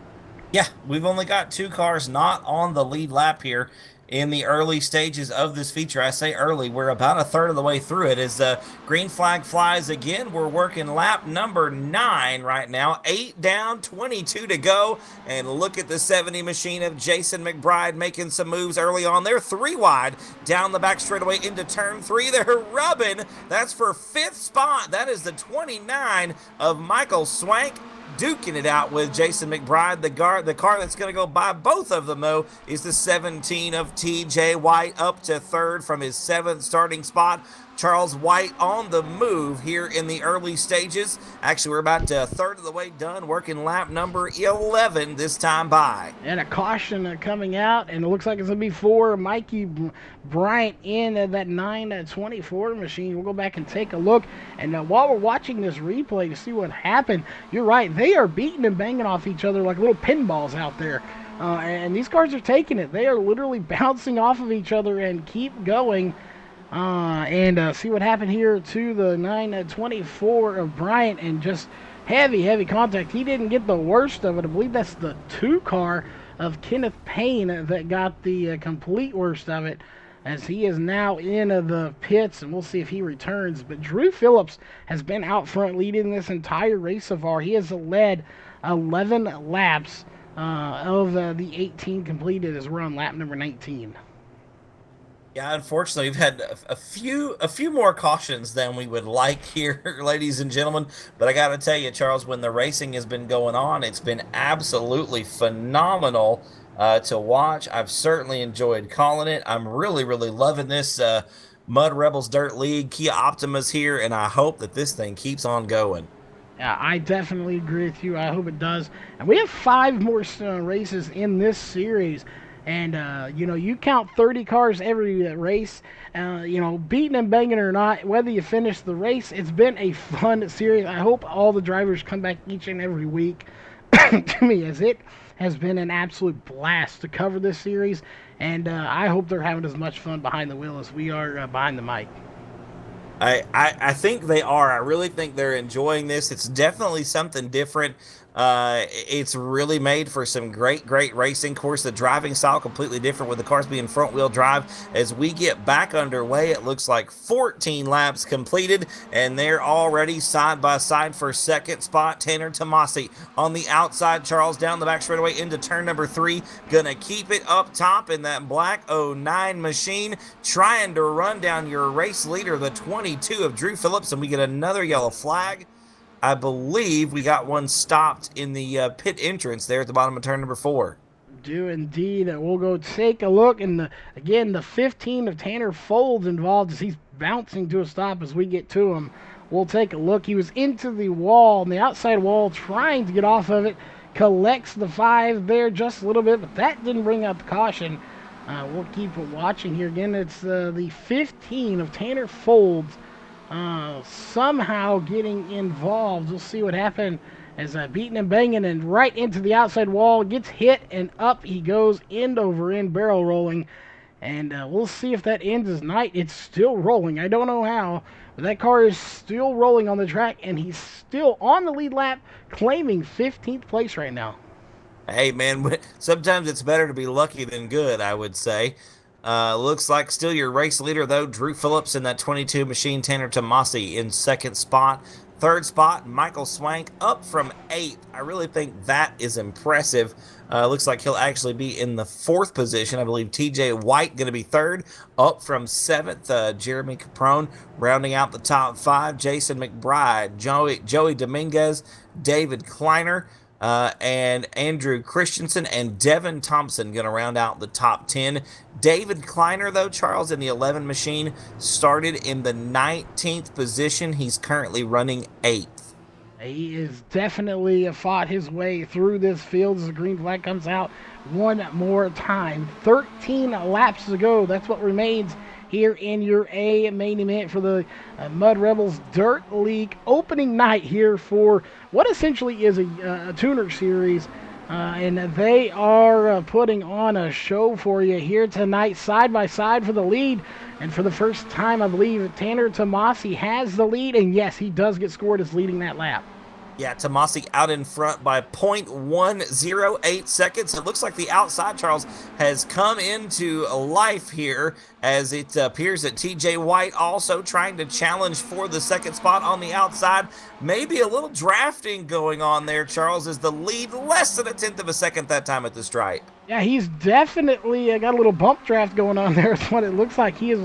Yeah, we've only got two cars not on the lead lap here in the early stages of this feature. I say early, we're about a third of the way through it. As the green flag flies again, we're working lap number 9 right now. 8 down, 22 to go. And look at the 70 machine of Jason McBride making some moves early on. They're 3 wide down the back straightaway into turn 3. They're rubbing. That's for 5th spot. That is the 29 of Michael Swank duking it out with Jason McBride. The car that's going to go by both of them, though, is the 17 of TJ White, up to third from his 7th starting spot. Charles White on the move here in the early stages. Actually, we're about a third of the way done, working lap number 11 this time by. And a caution coming out, and it looks like it's going to be for Mikey Bryant in that 924 machine. We'll go back and take a look. And while we're watching this replay to see what happened, you're right. They are beating and banging off each other like little pinballs out there. And these cars are taking it. They are literally bouncing off of each other and keep going. And see what happened here to the 924 of Bryant, and just heavy contact. He didn't get the worst of it. I believe that's the 2 car of Kenneth Payne that got the complete worst of it, as he is now in the pits, and we'll see if he returns. But Drew Phillips has been out front leading this entire race so far. He has led 11 laps of the 18 completed, as we're on lap number 19. Yeah, unfortunately, we've had a few more cautions than we would like here, ladies and gentlemen. But I got to tell you, Charles, when the racing has been going on, it's been absolutely phenomenal to watch. I've certainly enjoyed calling it. I'm really loving this Mud Rebels Dirt League. Kia Optima's here, and I hope that this thing keeps on going. Yeah, I definitely agree with you. I hope it does. And we have 5 more races in this series. And, you count 30 cars every race, beating and banging or not, whether you finish the race, it's been a fun series. I hope all the drivers come back each and every week to me, as it has been an absolute blast to cover this series. And I hope they're having as much fun behind the wheel as we are behind the mic. I think they are. I really think they're enjoying this. It's definitely something different. It's really made for some great racing. Of course, the driving style completely different with the cars being front wheel drive. As we get back underway, it looks like 14 laps completed, and they're already side by side for 2nd spot. Tanner Tomasi on the outside, Charles down the back straightaway into turn number 3. Gonna keep it up top in that black 09 machine, trying to run down your race leader, the 22 of Drew Phillips, and we get another yellow flag. I believe we got one stopped in the pit entrance there at the bottom of turn number 4. Do indeed. We'll go take a look. And again, the 15 of Tanner Folds involved, as he's bouncing to a stop as we get to him. We'll take a look. He was into the wall, on the outside wall, trying to get off of it. Collects the 5 there just a little bit, but that didn't bring out the caution. We'll keep watching here. Again, it's the 15 of Tanner Folds somehow getting involved. We'll see what happened, as beating and banging and right into the outside wall, gets hit, and up he goes, end over end, barrel rolling. And we'll see if that ends his night. It's still rolling. I don't know how, but that car is still rolling on the track, and he's still on the lead lap, claiming 15th place right now. Hey, man, sometimes it's better to be lucky than good, I would say. Looks like still your race leader, though, Drew Phillips in that 22 machine. Tanner Tomasi in 2nd spot. 3rd spot, Michael Swank up from 8th. I really think that is impressive. Looks like he'll actually be in the 4th position. I believe TJ White going to be 3rd, up from 7th. Jeremy Caprone rounding out the top 5. Jason McBride, Joey Dominguez, David Kleiner, and Andrew Christensen and Devin Thompson going to round out the top 10. David Kleiner, though, Charles, in the 11 machine, started in the 19th position. He's currently running 8th. He is definitely fought his way through this field as the green flag comes out one more time. 13 laps to go. That's what remains here in your A main event for the Mud Rebels Dirt League opening night here for what essentially is a tuner series. And they are putting on a show for you here tonight, side by side for the lead. And for the first time, I believe, Tanner Tomasi has the lead. And yes, he does get scored as leading that lap. Yeah, Tomasi out in front by 0.108 seconds. It looks like the outside, Charles, has come into life here as it appears that TJ White also trying to challenge for the second spot on the outside. Maybe a little drafting going on there, Charles, as the lead less than a tenth of a second that time at the stripe. Yeah, he's definitely got a little bump draft going on there. That's what it looks like. He is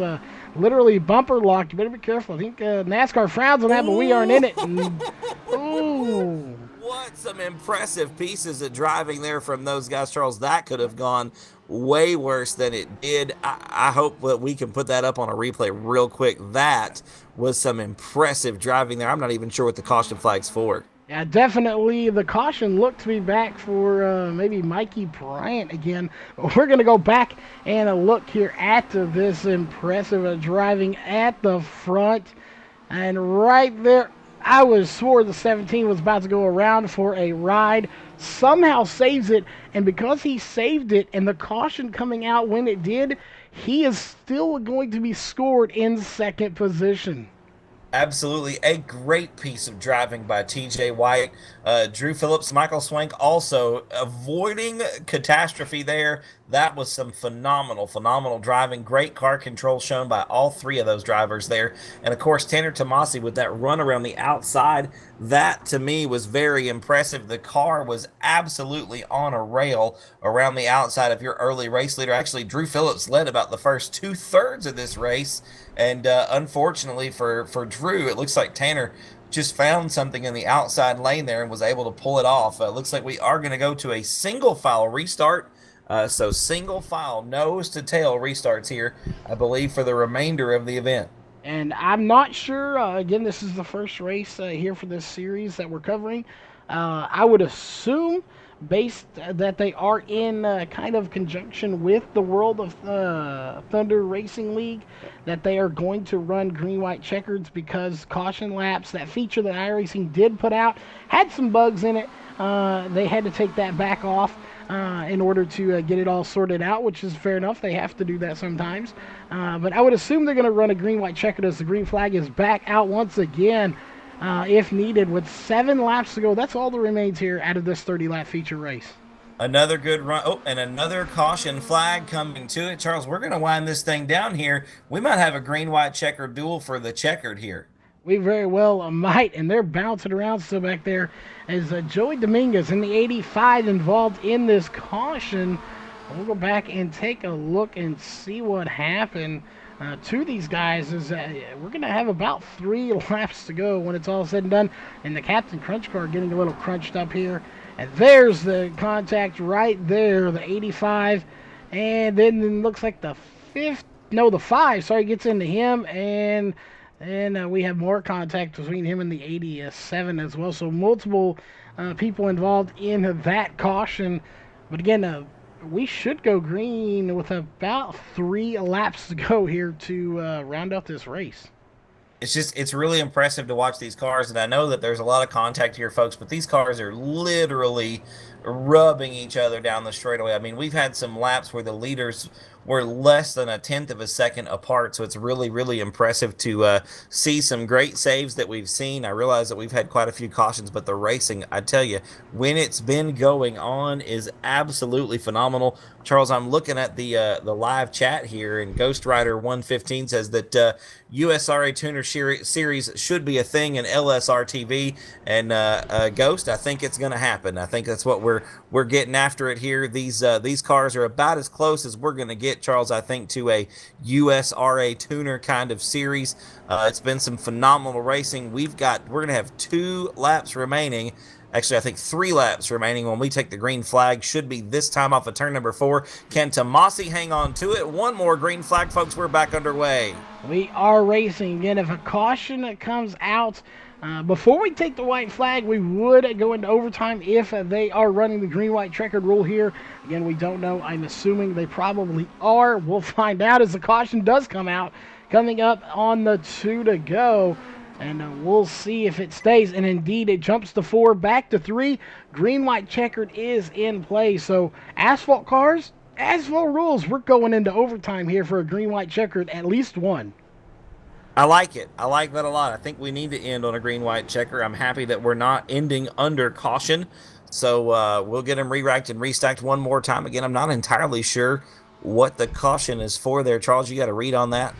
literally bumper locked. You better be careful. I think NASCAR frowns on that, but we aren't in it. And, ooh. What some impressive pieces of driving there from those guys, Charles. That could have gone way worse than it did. I hope that we can put that up on a replay real quick. That was some impressive driving there. I'm not even sure what the caution flag's for. Yeah, definitely. The caution looked to be back for maybe Mikey Bryant again. But we're going to go back and look here at this impressive driving at the front. And right there, I swore the 17 was about to go around for a ride. Somehow saves it. And because he saved it and the caution coming out when it did, he is still going to be scored in second position. Absolutely a great piece of driving by TJ White. Drew Phillips, Michael Swank also avoiding catastrophe there. That was some phenomenal driving. Great car control shown by all three of those drivers there. And of course, Tanner Tomasi with that run around the outside. That to me was very impressive. The car was absolutely on a rail around the outside of your early race leader. Actually, Drew Phillips led about the first 2/3 of this race. And unfortunately for Drew, it looks like Tanner just found something in the outside lane there and was able to pull it off. Looks like we are going to go to a single file restart. So single file, nose to tail restarts here, I believe, for the remainder of the event. And I'm not sure. Again, this is the first race here for this series that we're covering. I would assume, based that they are in kind of conjunction with the World of Thunder Racing League, that they are going to run green, white, checkers because caution laps, that feature that iRacing did put out, had some bugs in it. They had to take that back off in order to get it all sorted out, which is fair enough. They have to do that sometimes. But I would assume they're going to run a green, white, checkered as the green flag is back out once again, if needed, with 7 laps to go. That's all that remains here out of this 30-lap feature race. Another good run. Oh, and another caution flag coming to it. Charles, we're going to wind this thing down here. We might have a green, white, checkered duel for the checkered here. We very well might, and they're bouncing around still back there as Joey Dominguez in the 85 involved in this caution. We'll go back and take a look and see what happened to these guys. We're going to have about 3 laps to go when it's all said and done, and the Captain Crunch car getting a little crunched up here. And there's the contact right there, the 85, and then it looks like the 5, gets into him, and we have more contact between him and the 87 as well. So multiple people involved in that caution. But again, we should go green with about 3 laps to go here to round out this race. It's really impressive to watch these cars, and I know that there's a lot of contact here, folks, but these cars are literally rubbing each other down the straightaway. I mean, we've had some laps where the leaders were less than a tenth of a second apart, so it's really impressive to see some great saves that we've seen. I realize that we've had quite a few cautions, but the racing, I tell you, when it's been going on, is absolutely phenomenal. Charles, I'm looking at the live chat here, and Ghost Rider 115 says that USRA Tuner Series should be a thing in LSR TV, and Ghost, I think it's going to happen. I think that's what we're getting after it here. These cars are about as close as we're going to get, Charles, I think, to a USRA Tuner kind of series. It's been some phenomenal racing. We're going to have 2 laps remaining. Actually, I think 3 laps remaining when we take the green flag. Should be this time off of turn number 4. Can Tomasi hang on to it? One more green flag, folks. We're back underway. We are racing again. If a caution comes out before we take the white flag, we would go into overtime if they are running the green, white, checkered rule here. Again, we don't know. I'm assuming they probably are. We'll find out as the caution does come out. Coming up on the 2 to go. And we'll see if it stays. And indeed, it jumps to 4, back to 3. Green, white, checkered is in play. So, asphalt cars, asphalt rules. We're going into overtime here for a green, white, checkered, at least one. I like it. I like that a lot. I think we need to end on a green white checker. I'm happy that we're not ending under caution. So we'll get them re-racked and restacked one more time. Again, I'm not entirely sure what the caution is for there. Charles, you got to read on that.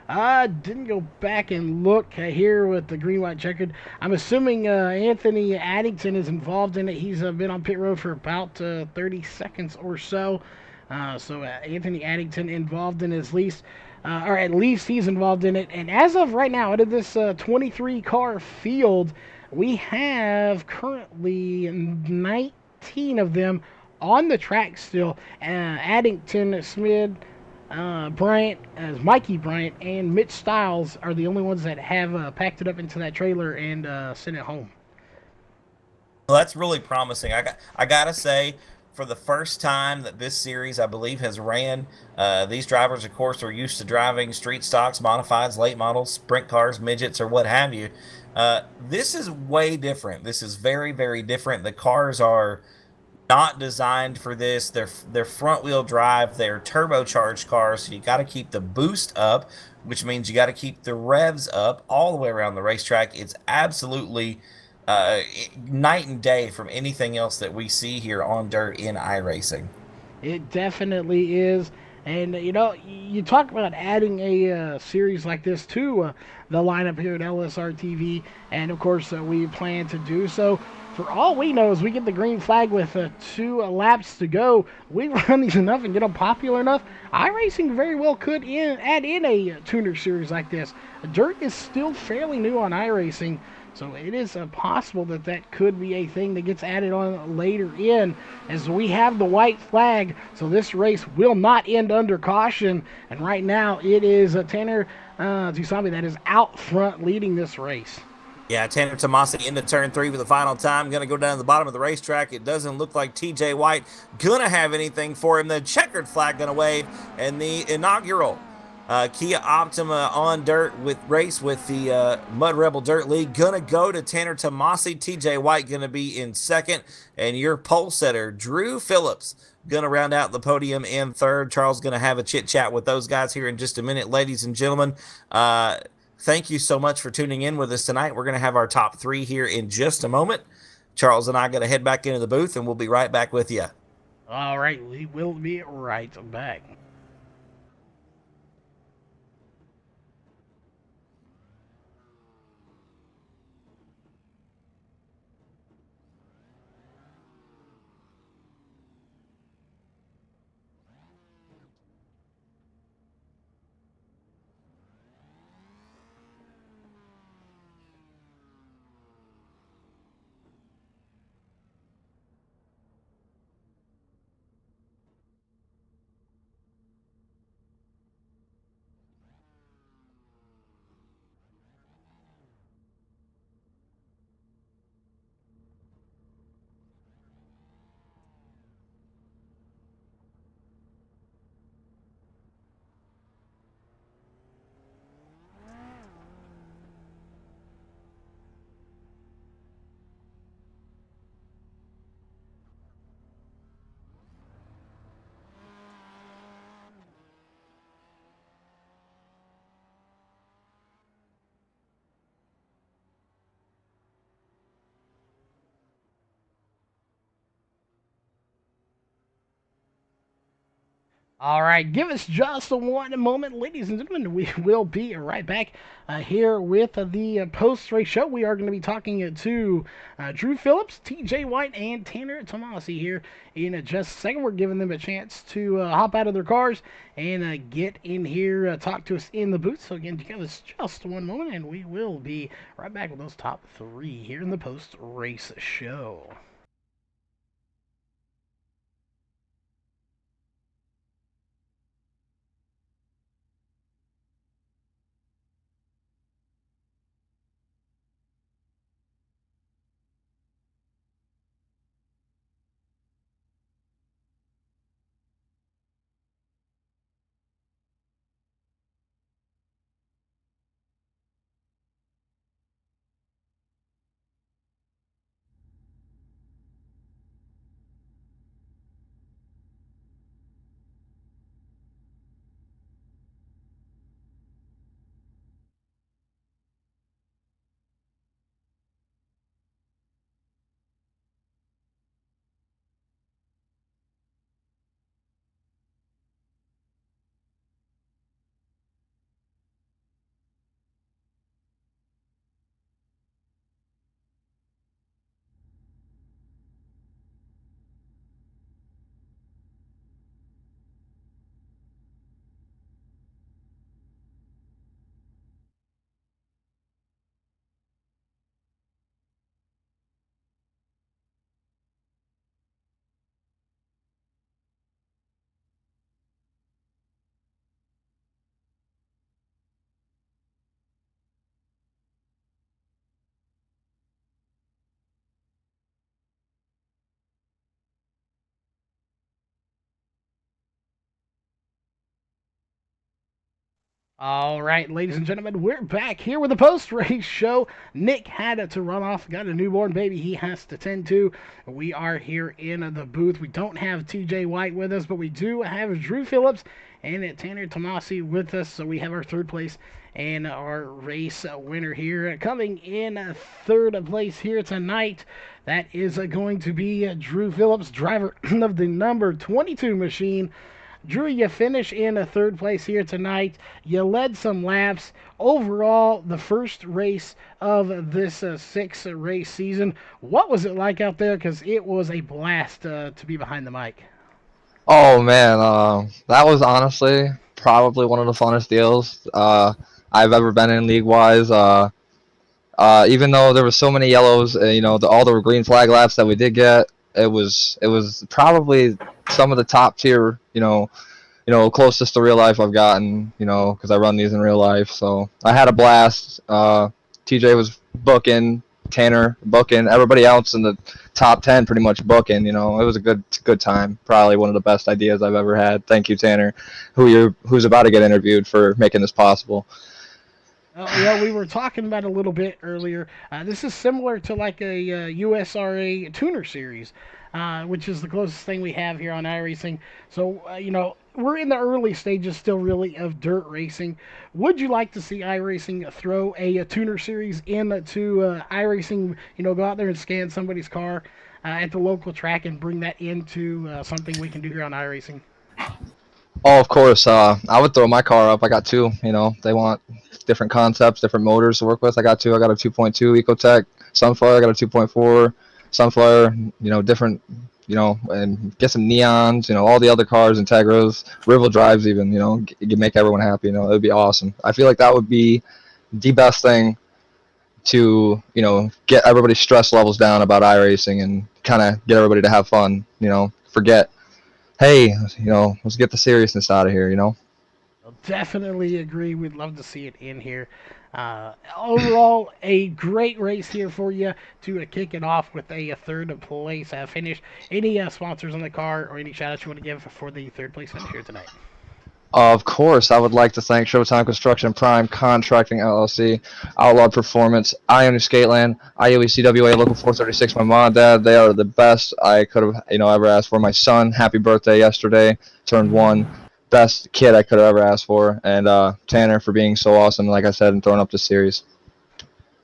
I didn't go back and look here with the green, white, checkered. I'm assuming Anthony Addington is involved in it. He's been on pit road for about 30 seconds or so. So Anthony Addington involved in his lease, or at least he's involved in it. And as of right now, out of this 23 car field, we have currently 19 of them on the track still. Addington, Smith, Bryant, as Mikey Bryant, and Mitch Stiles are the only ones that have packed it up into that trailer and sent it home. Well, that's really promising. I gotta say, for the first time that this series, I believe, has ran, these drivers, of course, are used to driving street stocks, modifieds, late models, sprint cars, midgets, or what have you. This is way different. This is very, very different. The cars are not designed for this. They're front wheel drive. They're turbocharged cars, so you got to keep the boost up, which means you got to keep the revs up all the way around the racetrack. It's absolutely uh, night and day from anything else that we see here on dirt in iRacing. It definitely is. And you know, you talk about adding a series like this to the lineup here at LSR TV, and of course we plan to do so. For all we know, is we get the green flag with 2 laps to go. We run these enough and get them popular enough. iRacing very well could add in a tuner series like this. Dirt is still fairly new on iRacing, so it is possible that that could be a thing that gets added on later in, as we have the white flag. So this race will not end under caution. And right now it is Tanner Tusami that is out front leading this race. Yeah, Tanner Tomasi into turn 3 for the final time. Going to go down to the bottom of the racetrack. It doesn't look like TJ White going to have anything for him. The checkered flag going to wave, and the inaugural Kia Optima on dirt with race with the Mud Rebel Dirt League gonna go to Tanner Tomasi. TJ White gonna be in second, and your pole setter Drew Phillips gonna round out the podium in third. Charles gonna have a chit chat with those guys here in just a minute, ladies and gentlemen. Thank you so much for tuning in with us tonight. We're gonna have our top 3 here in just a moment. Charles and I gotta head back into the booth, and we'll be right back with you. All right, we will be right back. All right, give us just one moment, ladies and gentlemen. We will be right back here with the post race show. We are going to be talking to Drew Phillips, TJ White, and Tanner Tomasi here in just a second. We're giving them a chance to hop out of their cars and get in here, talk to us in the booth. So, again, give us just one moment, and we will be right back with those top 3 here in the post race show. All right, ladies and gentlemen, we're back here with the post-race show. Nick had to run off, got a newborn baby he has to tend to. We are here in the booth. We don't have TJ White with us, but we do have Drew Phillips and Tanner Tomasi with us. So we have our third place and our race winner here. Coming in third place here tonight, that is going to be Drew Phillips, driver of the number 22 machine. Drew, you finish in a third place here tonight. You led some laps. Overall, the first race of this six-race season. What was it like out there? Because it was a blast to be behind the mic. Oh man, that was honestly probably one of the funnest deals I've ever been in league wise. Even though there was so many yellows, all the green flag laps that we did get, it was probably some of the top tier, closest to real life I've gotten, because I run these in real life. So I had a blast. TJ was booking, Tanner booking, everybody else in the top 10 pretty much booking. It was a good time. Probably one of the best ideas I've ever had. Thank you, Tanner, who's about to get interviewed, for making this possible. Yeah, we were talking about it a little bit earlier. This is similar to like a USRA tuner series, which is the closest thing we have here on iRacing. So, we're in the early stages still, really, of dirt racing. Would you like to see iRacing throw a tuner series into iRacing? Go out there and scan somebody's car at the local track and bring that into something we can do here on iRacing? Oh, of course. I would throw my car up. I got two. They want different concepts, different motors to work with. I got two. I got a 2.2 Ecotech Sunflower. I got a 2.4 Sunflower. Different. And get some neons. All the other cars, Integras, Rival drives, even. You make everyone happy. It would be awesome. I feel like that would be the best thing to get everybody's stress levels down about iRacing and kind of get everybody to have fun. Forget, hey, let's get the seriousness out of here. I'll definitely agree. We'd love to see it in here. Overall, a great race here for you to kick it off with a third place finish. Any sponsors on the car or any shout outs you want to give for the third place finish here tonight? Of course, I would like to thank Showtime Construction, Prime Contracting LLC, Outlawed Performance, Ione Skateland, IOE CWA, Local 436, my mom and dad. They are the best I could have ever asked for. My son, happy birthday yesterday, turned 1. Best kid I could have ever asked for. And Tanner for being so awesome, like I said, and throwing up the series.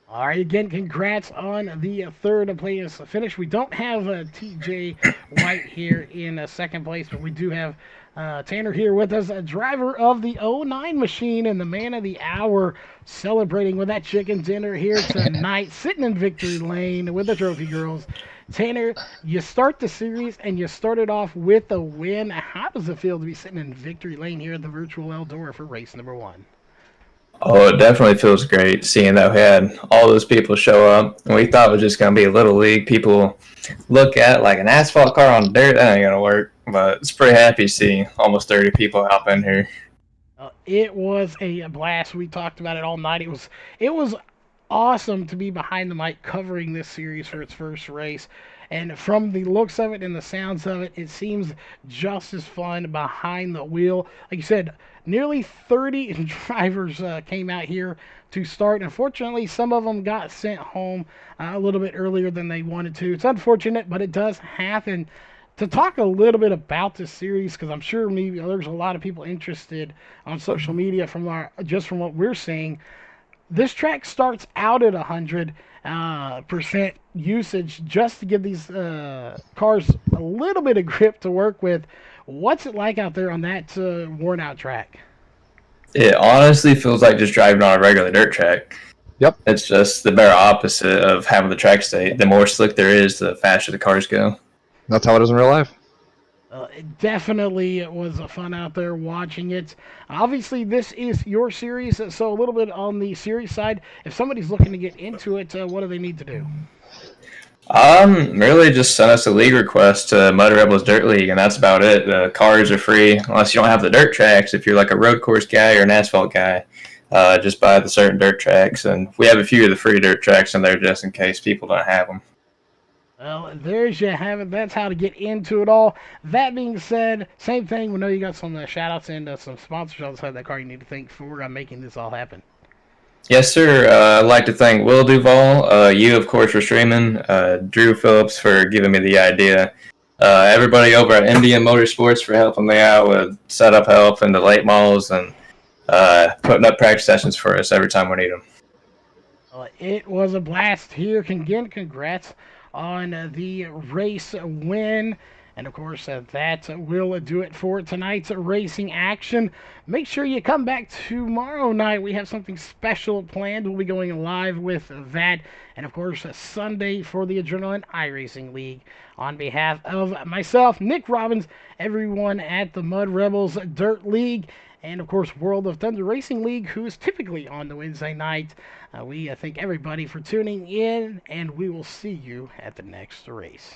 All right, again, congrats on the third place finish. We don't have TJ White here in second place, but we do have Tanner here with us, a driver of the '09 machine and the man of the hour, celebrating with that chicken dinner here tonight, sitting in victory lane with the trophy girls. Tanner, you start the series and you started off with a win. How does it feel to be sitting in victory lane here at the virtual Eldora for race number 1? Oh, it definitely feels great seeing that we had all those people show up. And we thought it was just going to be a little league. People look at like an asphalt car on dirt, that ain't going to work. But it's pretty happy to see almost 30 people hop in here. It was a blast. We talked about it all night. It was awesome to be behind the mic covering this series for its first race. And from the looks of it and the sounds of it, it seems just as fun behind the wheel. Like you said, nearly 30 drivers came out here to start. Unfortunately, some of them got sent home a little bit earlier than they wanted to. It's unfortunate, but it does happen. To talk a little bit about this series, because I'm sure maybe there's a lot of people interested on social media from from what we're seeing. This track starts out at 100% usage just to give these cars a little bit of grip to work with. What's it like out there on that worn out track? It honestly feels like just driving on a regular dirt track. Yep. It's just the bare opposite of having the track state. The more slick there is, the faster the cars go. That's how it is in real life. It was fun out there watching it. Obviously, this is your series, so a little bit on the series side. If somebody's looking to get into it, what do they need to do? Really just send us a league request to Mud Rebels Dirt League, and that's about it. The cars are free unless you don't have the dirt tracks. If you're like a road course guy or an asphalt guy, just buy the certain dirt tracks. And we have a few of the free dirt tracks in there just in case people don't have them. Well, there's you have it. That's how to get into it all. That being said, same thing. We know you got some shout outs and some sponsors outside that car you need to thank for making this all happen. Yes, sir. I'd like to thank Will Duval, you, of course, for streaming, Drew Phillips for giving me the idea, everybody over at MDM Motorsports for helping me out with setup help and the late models and putting up practice sessions for us every time we need them. It was a blast here. Again, congrats on the race win. And of course, that will do it for tonight's racing action. Make sure you come back tomorrow night. We have something special planned. We'll be going live with that. And of course, Sunday for the Adrenaline iRacing League. On behalf of myself, Nick Robbins, everyone at the Mud Rebels Dirt League, and of course, World of Thunder Racing League, who is typically on the Wednesday night. We thank everybody for tuning in, and we will see you at the next race.